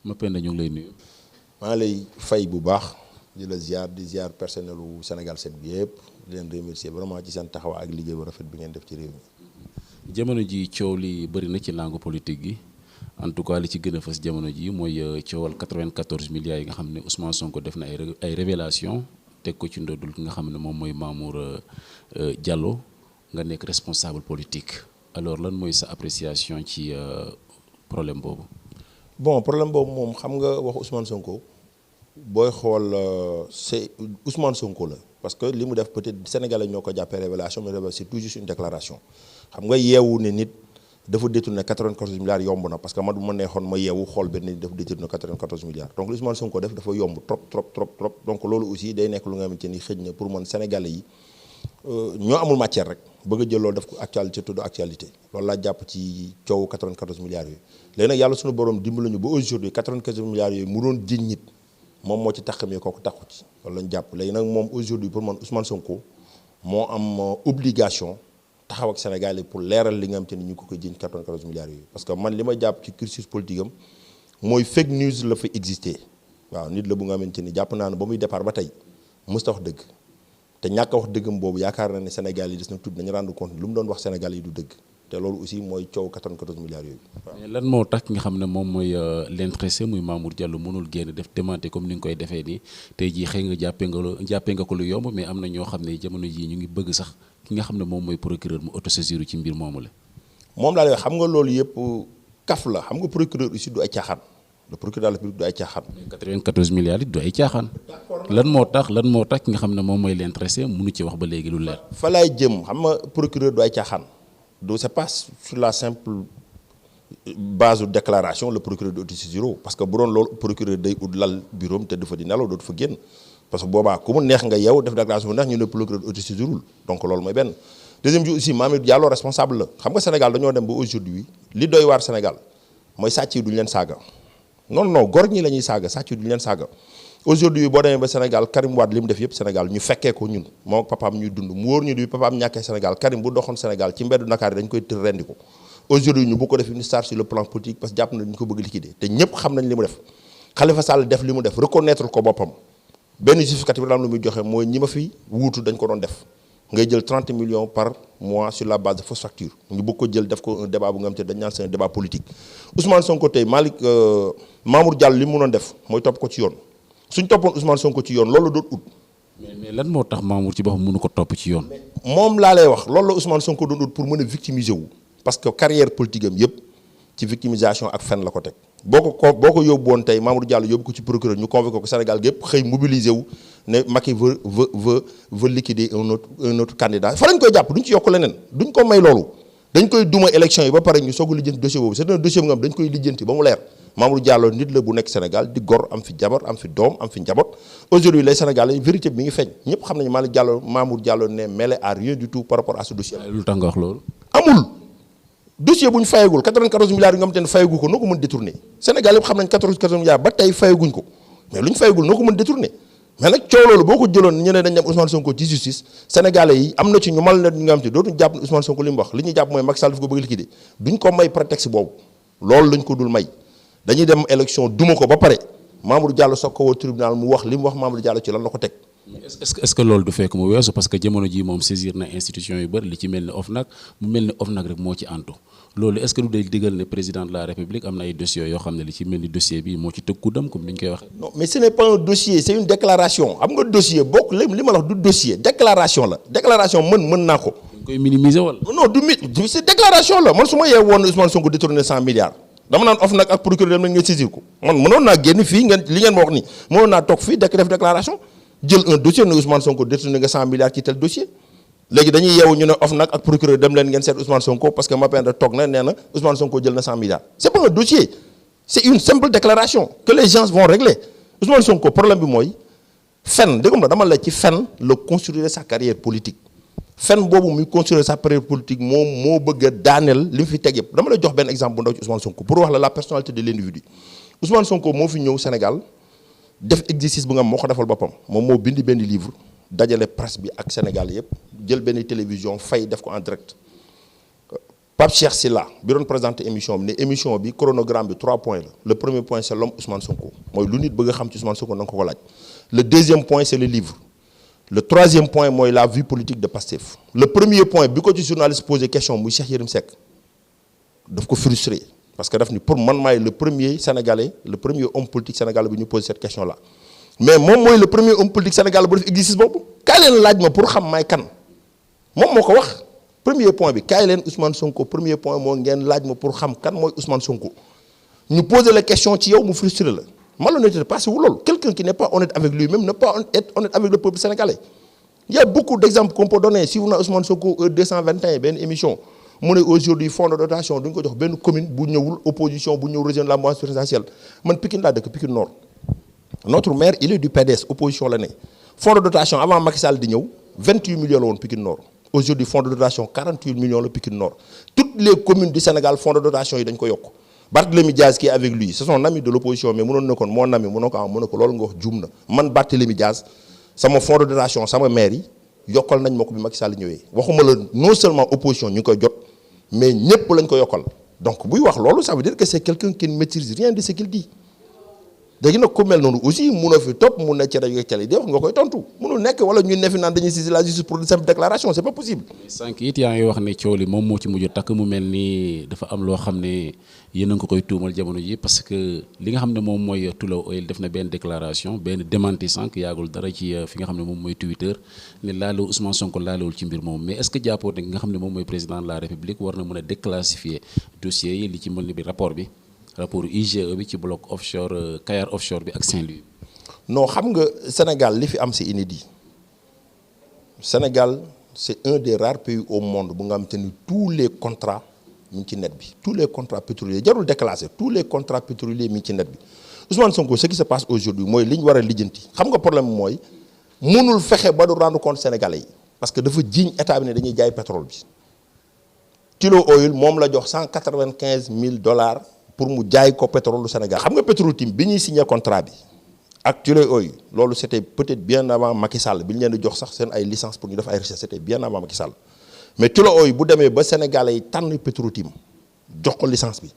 Mapenda ñu ngi lay nuyu. maa lay fay bu baax di la ziar di ziar personnel u Sénégal 7 bi yëpp di leen remercier vraiment ci seen taxawaay ak liggéey bu rafet bi ngeen def ci réew mi. jamono ji coow li bëri na ci langue politique gi en tout cas li ci gën a fës jamono ji mooy coowal 94 milliards yi nga xam ne Ousmane Sonko def na ay révélation teg ko ci ndoddul ki nga xam ne moom mooy Mamour Diallo nga nekk responsable politique alors lan mooy sa appréciation ci problème boobu. bon problème boobu moom xam nga wax Ousmane Sonko booy xool c'est Ousmane Sonko la parce que li mu def peut-être sénégalais ñoo ko jàppee révélation mais c'est tout juste une déclaration xam nga yeewu ne nit dafa détourné 94 milliards yomb na parce que man bu ma neexoon ma yeewu xool benn nit dafa détourné 94 milliards donc li Ousmane Sonko def dafa yomb trop donc loolu aussi day nekk lu nga xamante ni xëj na pour man sénégalais yi ñoo amul matière rek bëgg a jël loolu def ko actualité tudd actualité loolu laa jàpp ci coowu 94 milliards yooyu léegi nag yàlla suñu borom dimbali ñu ba aujourd'hui 94 milliards yooyu mu doon jiñ nit moom moo ci taxamee kooku taxu ci loolu lañ jàpp léegi nag moom aujourd'hui pour man Ousmane Sonko moo am obligation taxaw ak Sénégal yi pour leeral li nga xam te ni ñu ko koy jiñ 94 milliards yooyu parce que man li ma jàpp ci cursus politique am mooy fake news la fa exister waaw nit la bu nga xamante ni jàpp naa ne ba muy départ ba tey musta wax dëgg te ñàkk a wax dëggam boobu yaakaar na ne Sénégal yi des na tudd nañu rendre compte lu mu doon wax Sénégal yi du dëgg te loolu aussi mooy coow 94 milliards yooyu. mais lan moo tax ki nga xam ne moom mooy l'intéressé muy Mamour Diallo mënul génn def démenté comme ni nga koy defee nii tey jii xëy nga jàppee nga ko lu yomb mais am na ñoo xam ne jamono jii ñu ngi bëgg sax ki nga xam ne moom mooy procureur mu autosaisir ci mbir moomu la. moom laa lay wax xam nga loolu yëpp kaf la xam nga procureur aussi du ay caaxaan le procureur de la République du ay caaxaan. 94 milliards it du ay caaxaan. lan moo tax ki nga xam ne moom mooy l'intéressé mënu ci wax ba léegi lu leer. fa laay jëm xam nga procureur du ay caaxaan du c'est pas sur la simple base de déclaration le procureur de autosaisir parce que bu doon loolu procureur day ut lal bureau te du fa di nelaw dootu fa génn parce que boobaa ku mu neex nga yow def déclaration bu neex ñu ne procureur de autosaisirul donc loolu mooy benn. deuxième jour aussi Mamour Diallo responsable la xam nga Sénégal dañoo dem ba aujourd'hui li doy waar Sénégal mooy sàcc yi duñu leen saaga non gor ñi la ñuy saaga sàcc yi duñu leen saaga. aujourd'hui boo demee ba Sénégal Karim Wade li mu def yëpp Sénégal ñu fekkee ko ñun moom ak papaam ñuy dund mu wóor ñu di papaam ñàkkee Sénégal Karim bu doxoon Sénégal ci mbeddu Dakar yi dañ koy tër rendi ko aujourd'hui ñu bu ko def une star sur le plan politique parce que jàpp na ñu ko bëgg liquider te ñëpp xam nañ li mu def Khalifa Sall def li mu def reconnaître ko boppam benn justificatif la am lu muy joxe mooy ñi ma fi wuutu dañ ko doon def ngay jël 30 millions par mois sur la base de fausse facture ñu bëgg ko jël def ko un débat bu nga xam te dañ naan c'est un débat politique Ousmane Sonko tey Mamour Diallo li mu doon def mooy topp ko ci yoon suñ toppoon Ousmane Sonko ci yoon loolu doon ut. mais lan moo tax Mamour ci boppam mënu ko topp ci yoon. moom laa lay wax loolu la Ousmane Sonko doon ut pour mën a victimiser wu. parce que carrière politique am yëpp ci victimisation ak fen la ko teg boo ko yóbbu woon tey Mamour Diallo yóbbu ko ci procureur ñu convoqué ko Sénégal gépp xëy mobiliser wu ne Macky veut liquider un autre candidat fa lañ koy jàpp duñ ci yokk leneen duñ ko may loolu dañ koy duma élection yi ba pare ñu soog a lijjanti dossier boobu c'est un dossier bu nga xam dañ koy lijjanti ba mu leer. Mamour Diallo nit la bu nekk Sénégal di gor am fi jabar am fi doom am fi njaboot aujourd'hui les Sénégalais vérité bi mi ngi feeñ ñëpp xam nañu Mamour Diallo ne mêlé à rien du tout par rapport à ce dossier. lu tax nga wax loolu. amul dossier bu ñu fayagul 94 milliards yi nga xamante ne fayagu ko noo ko mën détourner Sénégal yëpp xam nañ 94 milliards ba tey fayaguñ ko mais lu ñu fayagul noo ko mën détourner mais nag coow loolu boo ko jëloon ñu ne dañ dem Ousmane Sonko ci justice Sénégalais yi am na ci ñu mal na ñu nga xamante ne dootuñu jàpp ne Ousmane Sonko li mu wax li ñuy jàpp mooy Macky Sall daf ko bëgg liquider duñ ko may prétexte boobu loolu lañ ko dul may dañuy dem élection duma ko ba pare Mamour Diallo soog ko woo tribunal mu wax li mu wax Mamour Diallo ci lan la ko teg. est-ce que loolu du fekk mu weesu parce que jamono ji moom saisir na institution yu bëri li ci mel ni OFNAC mu mel ni OFNAC rek moo ci antu loolu est-ce que du day digal ne président de la République am na ay dossiers yoo xam ne li ci mel ni dossier bi moo ci tëg ku dem comme ni ñu koy waxee. non mais ce n'est pas un dossier c'est une déclaration xam nga dossier bokk li ma la wax du dossier déclaration la déclaration mën naa ko. dañ koy minimiser wala. non du c'est déclaration la man su ma yee woon Ousmane Sonko détourné 100 milliards. dama naan OFNAC ak procureur dem nañ ngeen saisir ko man mënoon naa génn fii ngeen li ngeen ma wax nii mënoon naa toog fii def déclaration jël un dossier ne Ousmane Sonko détourné nga 100 milliards ci tel dossier léegi dañuy yeewu ñu ne OFNAC ak procureur dem leen ngeen seet Ousmane Sonko parce que Mapenda toog na nee na Ousmane Sonko jël na 100 milliards c'est pas un dossier c'est une simple déclaration que les gens vont régler Ousmane Sonko problème bi mooy fen dégg nga dama la ci fen la construire sa carrière politique fen boobu muy construire sa carrière politique moom moo bëgg a daaneel li mu fi teg yëpp dama lay jox benn exemple bu ndaw ci Ousmane Sonko pour wax la personnalité de l'individu Ousmane Sonko moo fi ñëw Sénégal def exercice bu nga moo ko defal boppam moom moo bindi benn livre dajale presse bi ak Sénégal yëpp jël benn télévision fay def ko en direct Pape Cheikh Sylla bi doon présenté émission bi ne émission bi chronogramme bi 3 points la le premier point c'est l'homme Ousmane Sonko mooy lu nit bëgg a xam ci Ousmane Sonko na nga ko laaj. Le deuxième point c'est le livre. Le troisième point mooy la vie politique de Pastef. Le premier point bi ko ci journaliste posé question muy Cheikh Yérim Seck daf ko frustré parce que daf ni pour man maay le premier sénégalais le premier homme politique sénégalais bi ñu posé cette question là mais moom mooy le premier homme politique sénégalais bu def exercice boobu kaay leen laaj ma pour xam maay kan moom moo ko wax premier point bi kaay leen Ousmane Sonko premier point moo ngeen laaj ma pour xam kan mooy Ousmane Sonko ñu posé la question ci yow mu frustré la malhonnêteté passé wu loolu quelqu'un qui n'est pas honnête avec lui-même ne pas être honnête avec le peuple sénégalais. Il y a beaucoup d'exemples qu'on peut donner si on a Ousmane Sonko 221 benn émission mu ne aujourd'hui fonds de dotation duñ ko jox benn commune bu ñëwul opposition bu ñëw rejoindre la mouvance présidentielle man Pikine laa dëkk Pikine Nord notre maire il est du PDS opposition la ne fonds de dotation avant Macky Sall di ñëw 28 millions la woon Pikine Nord aujourd'hui fonds de dotation 48 millions la Pikine Nord toutes les communes du Sénégal fonds de dotation yi dañ ko yokk Barthélémy Diaz qui est avec lui c'est son ami de l'opposition mais mënoon na kon mon ami mënoo ko am mën na ko loolu nga wax juum na man Barthélémy Diaz sama fonds de dotation sama maire yi yokkal nañ ma ko bi Macky Sall ñëwee waxuma la non seulement opposition ñu ngi koy jot mais ñëpp lañ ko yokkal donc buy wax loolu ça veut dire que c'est quelqu'un qui ne maîtrise rien de ce qu'il dit léegi nag ku mel noonu aussi munoo fi topp mun na ci rajo cale di wax nga koy tontu munul nekk wala ñun ne fi naan dañuy saisir la justice pour une simple déclaration c'est pas possible. sànq it yaa ngi wax ne coow li moom moo ci mujj takk mu mel ni dafa am loo xam ne yéen a ngi ko koy tuumal jamono ji parce que li nga xam ne moom mooy Tullow Oil def na benn déclaration benn démenti sànq yaagul dara ci fi nga xam ne moom mooy Twitter ne laalewul Ousmane Sonko laalewul ci mbir moom mais est-ce que jàppoo ne nga xam ne moom mooy président de la République war na mën a déclassifier dossiers yi li ci mën bi rapport IGE bi ci bloc offshore Kayar offshore bi ak Saint-Louis. non xam nga Sénégal li fi am c'est inédit Sénégal c'est un des rares pays au monde bu nga xam te ni tous les contrats mi ngi ci net bi tous les contrats pétroliers jarul déclassé tous les contrats pétroliers mi ngi ci net bi Ousmane Sonko ce qui se passe aujourd'hui mooy li ñu war a lijjanti xam nga problème mooy mënul fexe ba du rendre compte sénégalais yi parce que dafa jiiñ état bi ne dañuy jaay pétrole bi Tullow Oil moom la jox $195,000 pour mu jaay ko pétrole du Sénégal xam nga Petro-Tim bi ñuy signé contrat bi ak Tullow Oil loolu c'était peut-être bien avant Macky Sall bi ñu leen di jox sax seen ay licence pour ñu def ay recherche c'était bien avant Macky Sall mais Tullow Oil bu demee ba Sénégalais yi tànn Petro-Tim jox ko licence bi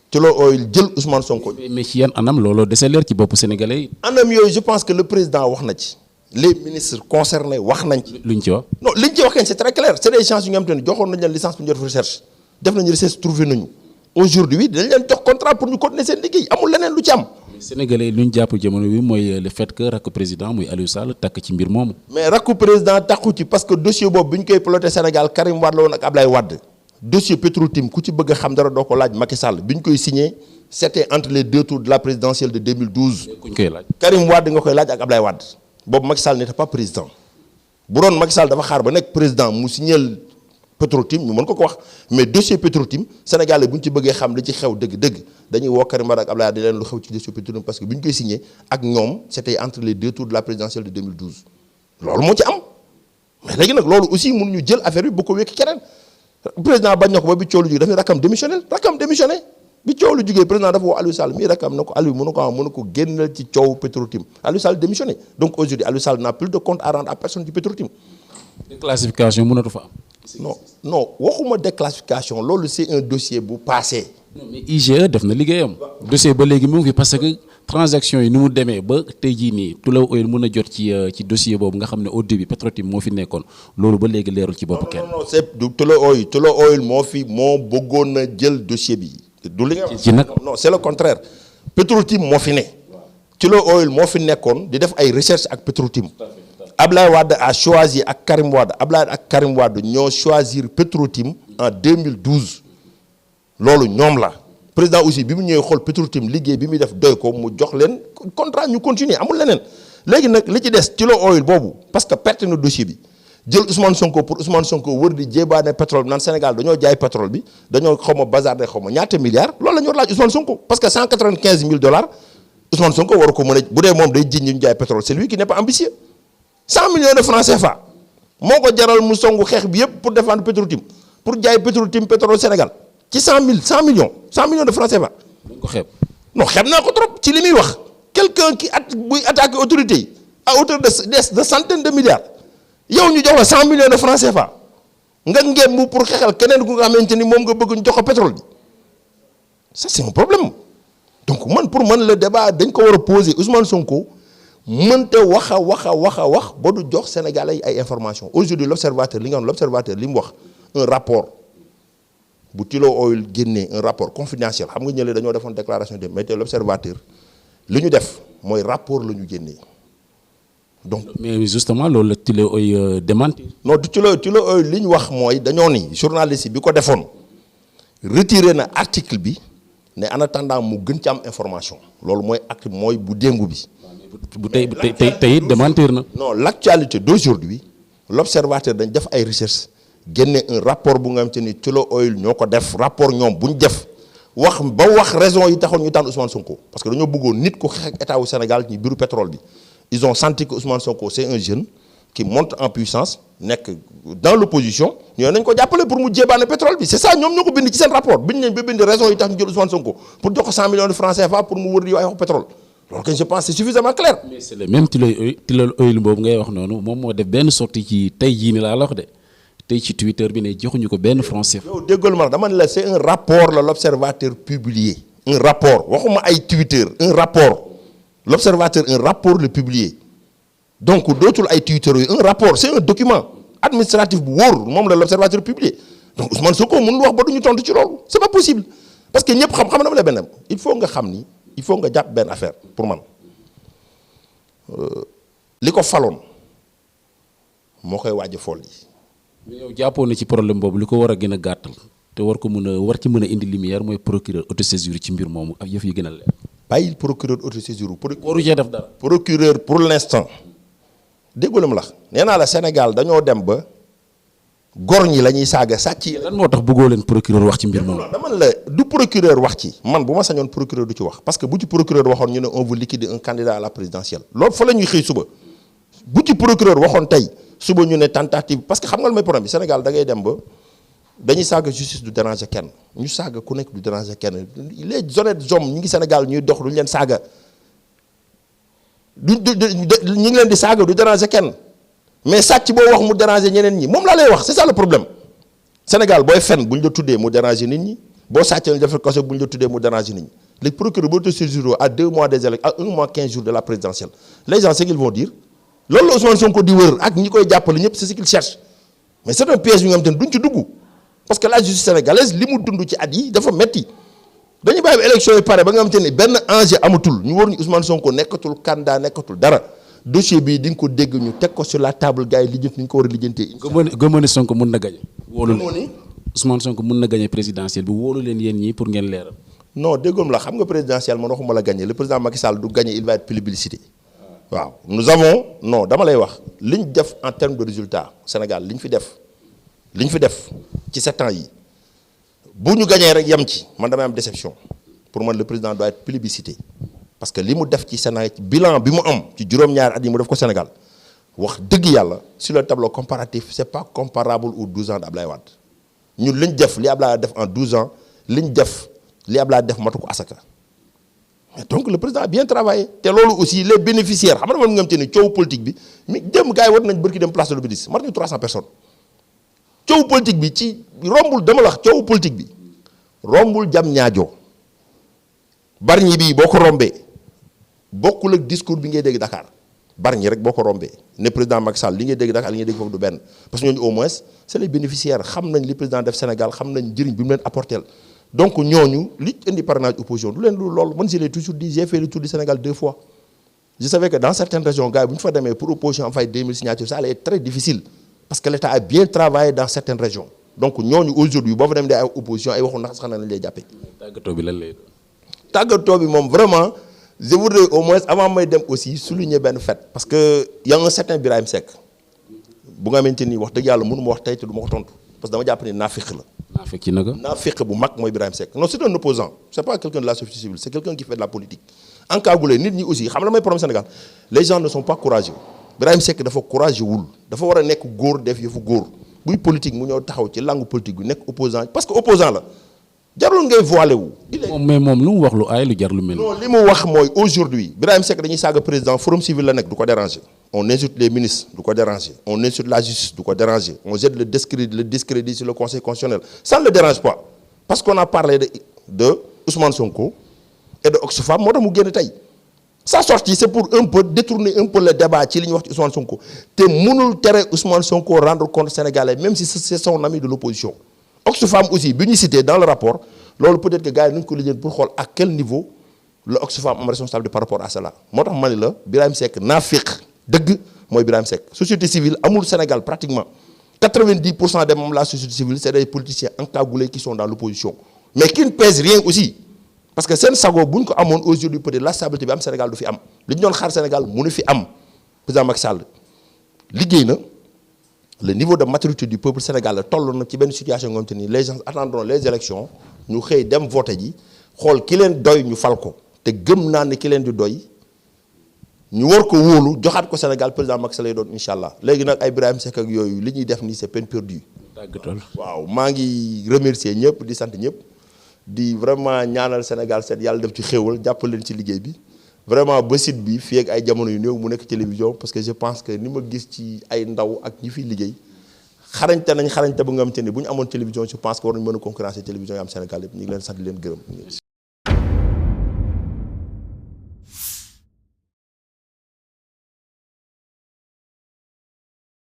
Tullow Oil jël Ousmane Sonko. mais ci yan anam looloo dese leer ci bopp Sénégalais yi. anam yooyu je pense que le président wax na ci les ministres concernés wax nañ ci. luñ ci wax. non liñ ci wax kenn c'est très clair c'est des gens yu nga xam te ne joxoon nañ leen licence pour ñu def recherche def nañu recherche trouvé nañu. aujourd'hui dañ leen jox contrat pour ñu continuer seen liggéey amul leneen lu ci am. Sénégalais lu ñu jàpp jamono bi mooy le fait que rakk président muy Aliou Sall takk ci mbir moomu. mais rakku président takku ci parce que dossier boobu bi ñu koy piloté Sénégal Karim Wade la woon ak Ablaye Wade dossier Petro-Tim ku ci bëgg a xam dara doo ko laaj Macky Sall bi ñu koy signé c'était entre les deux tours de la présidentielle de 2012. ku ñu koy laaj. Karim Wade nga koy laaj ak Ablaye Wade boobu Macky Sall n'était pas président bu doon Macky Sall dafa xaar ba nekk président mu signéel Petro-Tim ñu mën ko wax mais dossier Petro-Tim Sénégalais bu ñu ci bëggee xam li ci xew dëgg-dëgg dañuy woo Karim Wade ak Abdoulaye di leen lu xew ci dossier Petro-Tim parce que bi ñu koy signé ak ñoom c'était entre les deux tours de la présidentielle de 2012 loolu moo ci am mais léegi nag loolu aussi mënuñu jël affaire bi bu ko wékki keneen président bañ na ko ba bi coow lu jógee daf ne rakkam démissionné bi coow lu jógee président dafa woo Aliou Sall mii rakkam na ko Aliou mënu ko génnal ci coow Petro-Tim Aliou Sall démissionné donc aujourd'hui Aliou Sall n'a plus de compte à rendre à personne du Petro-Tim. déclassification mënatu fa am. non waxuma déclassification loolu c'est un dossier bu passé. non mais IGE def na liggéeyam. dossier ba léegi mu ngi fi parce que transaction yi ni mu demee ba tey jii nii Tullow Oil mën a jot ci dossier boobu nga xam ne au début Petro-Tim moo fi nekkoon loolu ba léegi leerul ci bopp kenn. non c'est du Tullow Oil moo bëggoon na jël dossier bi. du li nga wax ci nag non c'est le contraire Petro-Tim moo fi ne. Tullow Oil moo fi nekkoon di def ay recherche ak Petro-Tim. Ablaye Wade a choisi ak Karim Wade Ablaye ak Karim Wade ñoo choisir Petro-Tim en 2012 loolu ñoom la président aussi bi mu ñëwee xool Petro-Tim liggéey bi muy def doy ko mu jox leen contrat ñu continuer amul leneen léegi nag li ci des Tullow Oil boobu parce que perte na dossier bi jël Ousmane Sonko pour Ousmane Sonko wër di jébaane pétrole bi naan Sénégal dañoo jaay pétrole bi dañoo xaw ma bazarder xaw ma ñaata milliards loolu la ñu war laaj Ousmane Sonko parce que $195,000 Ousmane Sonko waru ko mën a bu dee moom day jiñ ñu jaay pétrole c'est lui qui n'est pas ambitieux 100 millions de francs CFA moo ko jaral mu songu xeex bi yëpp pour défendre Petro-Tim pour jaay Petro-Tim pétrole Sénégal ci 100 millions de francs CFA. dañ ko xeeb. non xeeb naa ko trop ci li muy wax quelqu'un qui buy attaquer autorité yi à hauteur de centaines de milliards yow ñu jox la 100 millions de francs CFA nga ngeen pour xeexal keneen ku nga xamante ni moom nga bëgg ñu jox ko pétrole bi ça c'est un problème. Donc pour man le débat dañ ko war a poser Ousmane Sonko mënta wax ba du jox Sénégalais ay information. Aujourd'hui l'observateur li nga xam l'observateur li mu wax un rapport bu Tullow Oil génnee un rapport confidentiel xam nga ñële dañoo defoon déclaration de mais l'observateur li ñu def mooy rapport la ñu génnee donc. mais justement loolu la Tullow Oil démentir. non du Tullow Oil li ñu wax mooy dañoo ni journaliste bi ko defoon retiré na article bi. ne en attendant mu gën ci am information loolu mooy acte mooy bu déngu bi. bu tey démentir na. non l'actualité d'aujourd'hui l'observateur dañ def ay recherches génne un rapport bu nga xamante ni Tullow Oil ñoo ko def rapport ñoom bu ñu def wax raison yi taxoon ñu tànn Ousmane Sonko parce que dañoo bëggoon nit ku xeex ak état wu Sénégal ci biiru pétrole bi ils ont senti que Ousmane Sonko c'est un jeune qui monte en puissance nekk dans l'opposition ñoo nañ ko jàppale pour mu jébaane pétrole bi c'est ça ñoom ñoo ko bind ci seen rapport bind nañ ba bind raison yi tax ñu jël Ousmane Sonko pour jox ko 100 millions de francs CFA pour mu wër di wax pétrole loolu que je pense c'est suffisamment clair. mais c'est le même Tullow Oil boobu ngay wax noonu moom moo def benn sortie ci tey jii ni laa la wax de tey ci Twitter bi ne joxuñu ko benn franc CFA. yow déggal ma dama ne la c'est un rapport la l'observateur publié un rapport waxuma ay Twitter un rapport l'observateur un rapport le publié. Donc dootul ay Twitter yi un rapport c'est un document administratif bu wóor moom la l'observateur publié donc Ousmane Sonko mënul wax ba duñu tontu ci loolu c'est pas possible parce que ñëpp xam dama la benn il faut nga xam ni il faut nga jàpp benn affaire pour man li ko faloon moo koy waaj a fool yi. mais yow jàppoon na ci problème boobu li ko war a gën a gàttal te war ci mën a indi lumière mooy procureur autosaisine ci mbir moomu ak yëf yi gën a leer. bàyyi procureur autosaisine. waru cee def dara. procureur pour l'instant. déggoo ma la nee naa la Sénégal dañoo dem ba gor ñi la ñuy saaga sàcc yi. lan moo tax bëggoo leen procureur wax ci mbir moomu. dama la du procureur wax ci man bu ma sañoon procureur du ci wax parce que bu ci procureur waxoon ñu ne on veut liquider un candidat à la présidentielle loolu fa la ñuy xëy suba bu ci procureur waxoon tey suba ñu ne tentative parce que xam nga lu may problème bi Sénégal da ngay dem ba dañuy saaga justice du déranger kenn ñu saaga ku nekk du déranger kenn les honnêtes hommes ñu ngi Sénégal ñuy dox duñu leen saaga. ñu ngi leen di saaga du déranger kenn mais sàcc boo wax mu déranger ñeneen ñi moom laa lay wax c'est ça le problème Sénégal booy fen bu ñu la tuddee mu déranger nit ñi boo sàccee ñu defal kaso bu ñu la tuddee mu déranger nit ñi les procureurs boo te saisir à 2 mois des élections à 1 mois 15 jours de la présidentielle les gens ce qu'ils vont dire loolu la Ousmane Sonko di wër ak ñi koy jàppale ñëpp c'est ce qu'ils cherchent mais c'est un piège bi nga xam te ne duñ ci dugg parce que la justice sénégalaise li mu dund ci at yi dafa metti dañu bàyyi élection yi pare ba nga xamante ni benn enjeu amatul ñu war ñu Ousmane Sonko nekkatul candidat nekkatul dara dossier bii di nga ko dégg ñu teg ko sur la table gars yi lijjanti ni ñu ko war a lijjantee. gëmoo ne Sonko mun na gagner. wóolu Ousmane Sonko mun na gagner présidentielle bi wóolu leen yéen ñii pour ngeen leeral. non déggoom la xam nga présidentielle man waxuma la gagner le président Macky Sall du gagner il va être plébiscité waaw nous avons non dama lay wax li ñu def en termes de résultat Sénégal li ñu fi def ci 7 ans yi. bu ñu gañee rek yem ci man damay am déception pour man le président doit être plébiscité parce que li mu def ci Sénégal bilan bi mu am ci juróom-ñaari at yi mu def ko Sénégal wax dëgg yàlla sur le tableau comparatif c'est pas comparable aux 12 ans d'Ablaye Wade ñun li ñu def li Ablaye def en 12 ans li ñu def li Ablaye def matu ko asaka mais donc le président a bien travaillé te loolu aussi les bénéficiaires xam nga man nga xam te ni coowu politique bi mi dem gars yi war nañ bërki dem place de l'Obélisque mat nañu 300 personnes coowu politique bi ci rombul dama la wax coowu politique bi rombul jam ñaajo Bargny bii boo ko rombee bokkul ak discours bi ngay dégg Dakar Bargny rek boo ko rombee ne président Macky Sall li ngay dégg Dakar li ngay dégg foofu du benn parce que ñooñu au moins c'est les bénéficiaires xam nañ li président def Sénégal xam nañ njëriñ bi mu leen apporter donc ñooñu li indi parrainage opposition du leen lu loolu man je l'ai toujours dit j'ai fait le tour du Sénégal 2 fois je savais que dans certaines régions gars yi bu ñu fa demee pour opposition am fay 2000 signatures ça allait être très difficile parce que l'État a bien travaillé dans certaines régions donc ñooñu aujourd'hui boo fa dem di ay opposition ay waxu nax sax na lañ lay jàppee. tàggatoo bi lan lay doon. tàggatoo bi moom vraiment je voudrais au moins avant may dem aussi souligner benn fait parce que y a un certain Birahim Seck bu nga xamante ni wax dëgg yàlla mënu ma wax tey te du ma ko tontu parce que dama jàpp ni naafiq la. naafiq ci naka. naafiq bu mag mooy Birahim Seck non c'est un opposant c'est pas quelqu'un de la société civile c'est quelqu'un qui fait de la politique. encagoulé nit ñi aussi xam la may problème Sénégal les gens ne sont pas courageux Birahim Seck dafa courageux wul dafa war a nekk góor def yëfu góor buy politique mu ñëw taxaw ci langue politique bi nekk opposant parce que opposant la jarul ngay voilé wu. mais moom lu mu wax lu aay lu jar lu mel. non li mu wax mooy aujourd'hui Birahim Seck dañuy saaga président forum civil la nekk du ko déranger. on insulte les ministres du ko déranger on insulte la justice du ko déranger on jette le discrédit sur le conseil constitutionnel ça ne le dérange pas parce qu'on a parlé de Ousmane Sonko et de Oxfam moo tax mu génn tey sa sortie c'est pour un peu détourner un peu le débat ci li ñuy wax ci Ousmane Sonko te mënul tere Ousmane Sonko rendre compte sénégalais même si c'est son ami de l'opposition Oxfam aussi bi ñu cité dans le rapport loolu peut-être que gars yi nañu ko lijjanti pour xool à quel niveau le Oxfam am responsabilité par rapport à cela moo tax ma ne la Birahim Seck naafiq dëgg mooy Birahim Seck société civile amul Sénégal pratiquement 90% des membres de la société civile c'est des politiciens encagoulés qui sont dans l'opposition mais qui ne pèsent rien aussi parce que seen sago bu ñu ko amoon aujourd'hui peut-être la stabilité bi am Sénégal du fi am li ñu doon xaar Sénégal mënu fi am président Macky Sall liggéey na le niveau de maturité du peuple sénégalais toll na ci benn situation nga xamante ni les gens attendront les élections ñu xëy dem voter ji xool ki leen doy ñu fal ko te gëm naa ne ki leen di doy ñu war ko wóolu joxaat ko Sénégal président Macky Sall lay doon incha allah léegi nag ay Birahim Seck ak yooyu li ñuy def nii c'est peine perdue. waaw maa ngi remercier ñëpp di sant ñëpp di vraiment ñaanal Sénégal set yàlla def ci xéewal jàppal leen ci liggéey bi vraiment ba site bi fii ak ay jamono yu néew mu nekk télévision parce que je pense que ni ma gis ci ay ndaw ak ñi fiy liggéey xarañte nañ xarañte ba nga xamante ni bu ñu amoon télévision je pense que war nañu mën a concurrencer télévision yi am Sénégal yëpp ñu ngi leen sant leen gërëm.